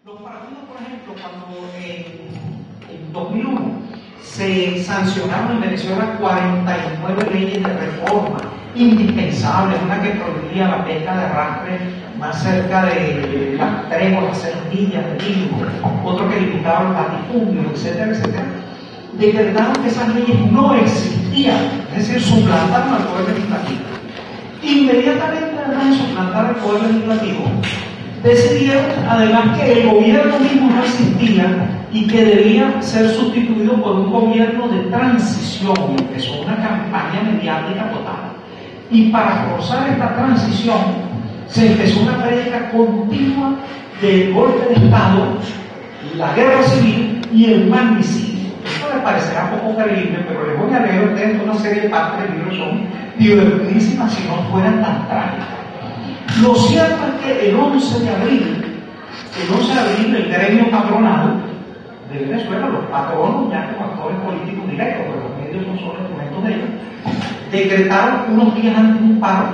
Los partidos, por ejemplo, cuando en 2001 se sancionaron en Venezuela 49 leyes de reforma indispensables, una que prohibía la pesca de arrastre más cerca de las 3 o las 6 millas de mínimo, otro que limitaba el latifundio, etcétera, etcétera, decretaron que esas leyes no existían, es decir, suplantaron al poder legislativo. Inmediatamente, además de suplantar al poder legislativo, decidieron además que el gobierno mismo no existía y que debía ser sustituido por un gobierno de transición, y empezó una campaña mediática total. Y para forzar esta transición se empezó una prédica continua del golpe de Estado, la guerra civil y el magnicidio. Esto les parecerá poco creíble, pero les voy a leer a ustedes una serie de partes del libro, son divertidísimas si no fueran tan trágicas. Lo cierto es que el 11 de abril, el gremio patronal de Venezuela, los patronos ya como actores políticos directos, pero los medios no son instrumentos de ellos, decretaron unos días antes un paro.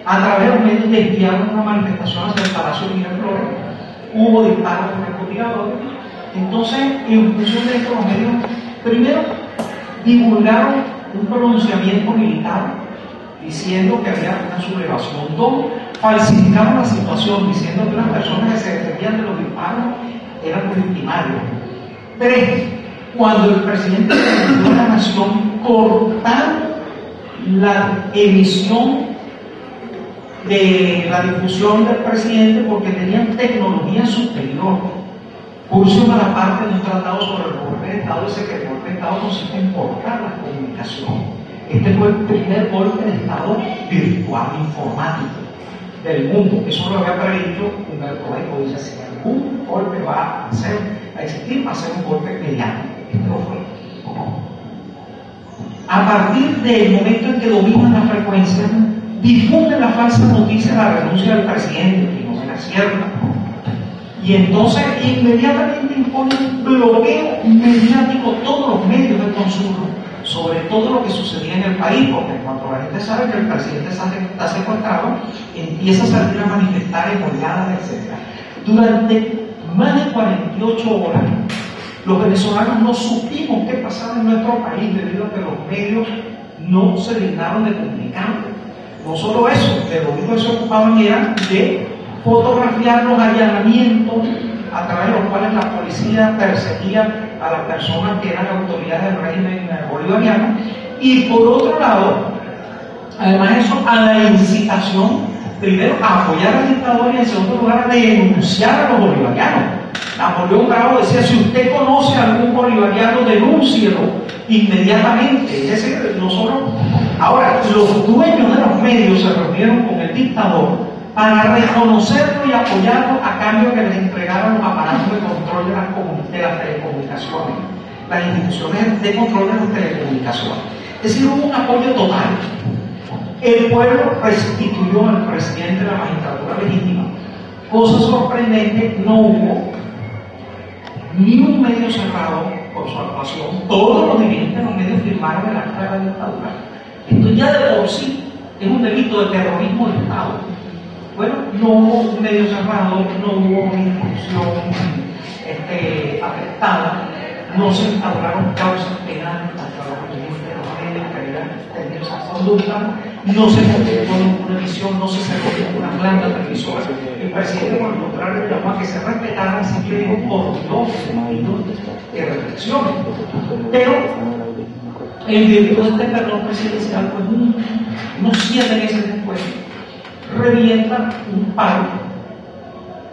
A través de los medios desviaron una manifestación hacia el Palacio de Miraflores, hubo disparos de francotiradores. Entonces, en función de esto, los medios primero divulgaron un pronunciamiento militar diciendo que había una sublevación. 2, falsificaron la situación diciendo que las personas que se defendían de los disparos eran los victimarios. 3, cuando el presidente de la nación cortaron la emisión de la difusión del presidente porque tenían tecnología superior. Curso a la parte de un tratado sobre el golpe de Estado, dice que el golpe de Estado consiste en cortar la comunicación. Este fue el primer golpe de Estado virtual, informático del mundo. Eso lo había predicho Humberto Eco. Dice, si algún golpe va a existir, va a ser un golpe mediático. Este lo fue. A partir del momento en que dominan la frecuencia, difunden la falsa noticia de la renuncia del presidente, que no era cierta. Y entonces inmediatamente imponen bloqueo mediático a todos los medios de consumo sobre todo lo que sucedía en el país, porque cuando la gente sabe que el presidente está secuestrado, empieza a salir a manifestar en oleadas, etc. Durante más de 48 horas, los venezolanos no supimos qué pasaba en nuestro país debido a que los medios no se dignaron de comunicarlo. No solo eso, de lo único que se ocupaban era de fotografiar los allanamientos a través de los cuales la policía perseguía a las personas que eran autoridades del régimen bolivariano, y por otro lado, además de eso, a la incitación, primero a apoyar al dictador y en segundo lugar a denunciar a los bolivarianos. Napoleón Bravo decía, si usted conoce a algún bolivariano, denúncielo inmediatamente. Es decir, no solo... Ahora, los dueños de los medios se reunieron con el dictador para reconocerlo y apoyarlo a cambio que les entregaran los aparatos de control de las telecomunicaciones, las instituciones de control de las telecomunicaciones. Es decir, hubo un apoyo total. El pueblo restituyó al presidente de la magistratura legítima. Cosa sorprendente, no hubo ni un medio cerrado por su actuación. Todos los dirigentes de los medios firmaron el acta de la dictadura. Esto ya de por sí es un delito de terrorismo de Estado. Bueno, no hubo un medio cerrado, no hubo una institución afectada, no se instauraron causas penales contra los dirigentes de los medios que habían tenido esa conducta, no se completó ninguna emisión, no se cerró ninguna planta televisora. El presidente, por el contrario, llamó a que se respetaran siempre por Dios de reflexión. Pero en virtud de este perdón presidencial, pues unos 7 meses después, revienta un paro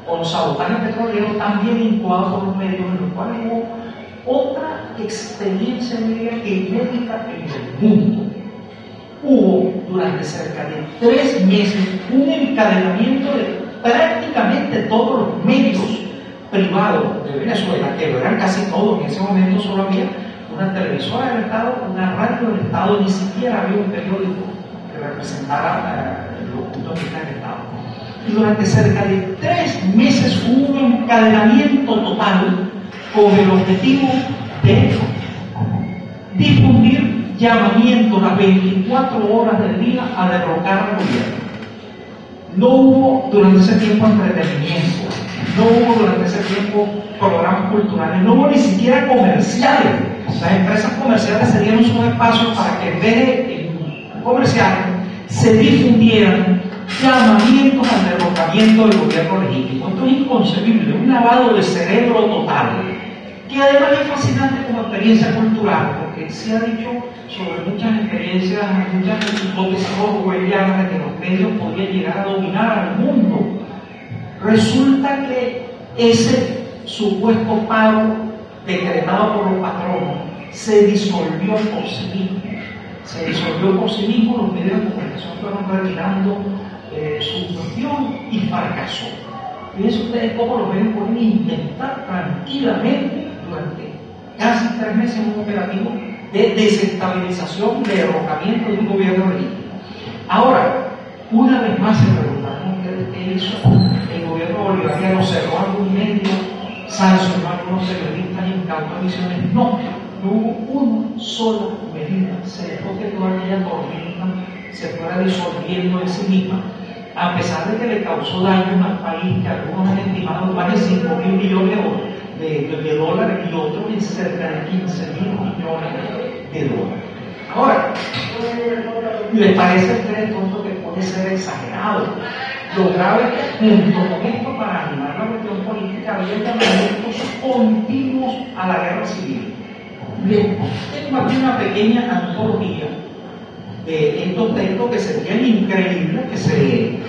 con sabotaje petrolero también incoado por los medios, en los cuales hubo otra experiencia inédita en el mundo. Hubo durante cerca de 3 meses un encadenamiento de prácticamente todos los medios privados de Venezuela, que lo eran casi todos. En ese momento solo había una televisora del Estado, una radio del Estado, ni siquiera había un periódico que representara los puntos de vista del Estado. Y durante cerca de 3 meses hubo un encadenamiento total con el objetivo de difundir llamamientos las 24 horas del día a derrocar al gobierno. No hubo durante ese tiempo entretenimiento. no hubo durante ese tiempo programas culturales, no hubo ni siquiera comerciales. Las empresas comerciales se dieron un espacio para que en vez de comerciales se difundieran llamamientos al derrocamiento del gobierno legítimo. Esto es inconcebible, un lavado de cerebro total, que además es fascinante como experiencia cultural, porque se ha dicho sobre muchas experiencias, muchas hipótesis orwellianas de que los medios podían llegar a dominar al mundo. Resulta que ese supuesto paro decretado por los patronos se disolvió por sí mismo. Se disolvió por sí mismo, los medios de comunicación fueron retirando su cuestión y fracasó. Fíjense ustedes cómo los medios pueden inventar tranquilamente durante casi 3 meses un operativo de desestabilización, de derrocamiento de un gobierno legítimo. Ahora, una vez más se preguntaron qué hizo el gobierno bolivariano, cerró algún medio, sancionó a algunos periodistas y incautó misiones. No hubo una sola medida, se dejó que toda aquella tormenta se fuera disolviendo en sí misma, a pesar de que le causó daños al país, que algunos han estimado más de 5.000 millones de dólares y otros en cerca de 15.000 millones de dólares. Ahora, ¿les parece a ustedes tonto que puede ser exagerado? Lo grave es que junto con esto, para animar la cuestión política, había llamamientos continuos a la guerra civil. Bien, tengo aquí una pequeña antología de estos textos que serían increíbles que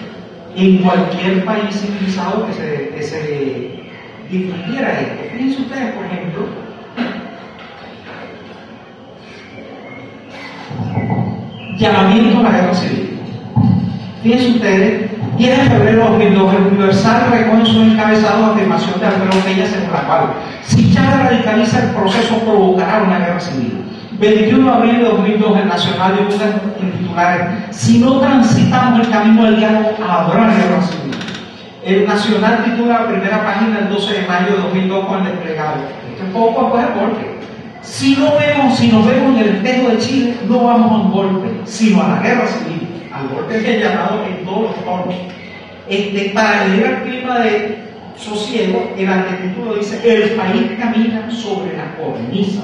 en cualquier país civilizado que se difundiera esto. Fíjense ustedes, por ejemplo, llamamiento a la guerra civil. Fíjense ustedes, 10 de febrero de 2002, el Universal recoge su encabezado afirmación de Alfredo Peña, según la cual, si Chávez radicaliza el proceso, provocará una guerra civil. 21 de abril de 2002, el Nacional divulga en titulares, si no transitamos el camino del diálogo, habrá guerra civil. El Nacional titula la primera página el 12 de mayo de 2002 con el desplegado. Este poco después del golpe. Si nos vemos en el espejo de Chile, no vamos a un golpe, sino a la guerra civil, al golpe que he llamado en todos los tonos. Para leer el clima de sosiego, el antetítulo dice, el país camina sobre la cornisa.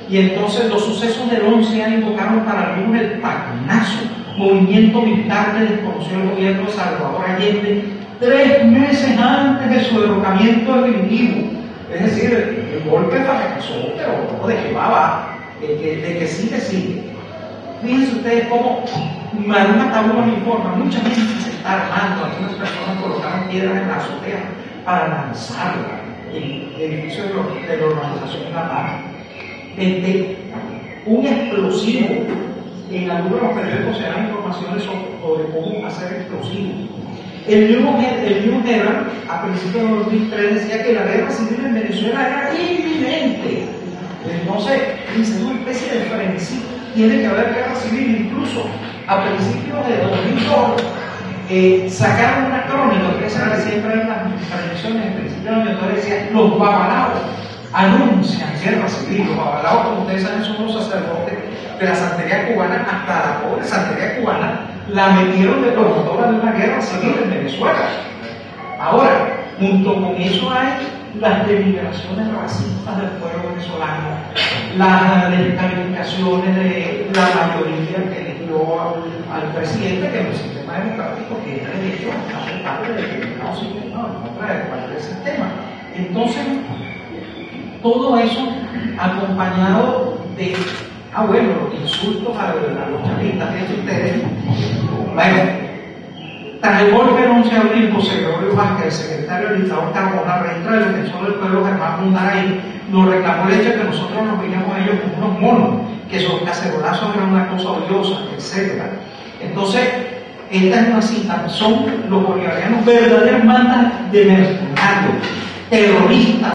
Y entonces los sucesos del 11 ya invocaron para algunos el pagnazo, movimiento militar que desconoció el gobierno de Salvador Allende 3 meses antes de su derrocamiento definitivo. Es decir, el golpe fracasó, pero no de que va, de que sigue. Fíjense ustedes cómo Maruna Tabú nos informa, mucha gente se está armando, algunas personas colocaron piedras en la azotea para lanzarla en el edificio de la Organización de la Paz. Un explosivo, en algunos de los periódicos se dan informaciones sobre cómo hacer explosivos. El New Herald, a principios de 2003, decía que la guerra civil en Venezuela era inminente. Entonces, es una especie de frenesí. Tiene que haber guerra civil. Incluso a principios de 2002 sacaron una crónica que se siempre en las transmisiones en principio de 2002, decía los babalaos anuncian guerra civil. Los babalaos, como ustedes saben, son los sacerdotes de la santería cubana. Hasta la pobre santería cubana la metieron de promotora de una guerra civil en Venezuela. Ahora, junto con eso hay las deliberaciones racistas del pueblo venezolano, las descalificaciones de la mayoría que eligió al presidente, que en el sistema democrático tiene derecho a ser parte del determinado sistema, en contra de cualquier sistema. Entonces, todo eso acompañado de los insultos a los chavistas, fíjense ustedes. Bueno, tras el golpe del 11 de abril, José Gregorio Vázquez, el secretario del dictador Carbona, registra del defensor del pueblo Germán Mundaray, nos reclamó el hecho de que nosotros nos veíamos a ellos como unos monos, que esos cacerolazos eran una cosa odiosa, etc. Entonces, esta es una cita, son los bolivarianos verdaderos mandas de mercenarios, terroristas.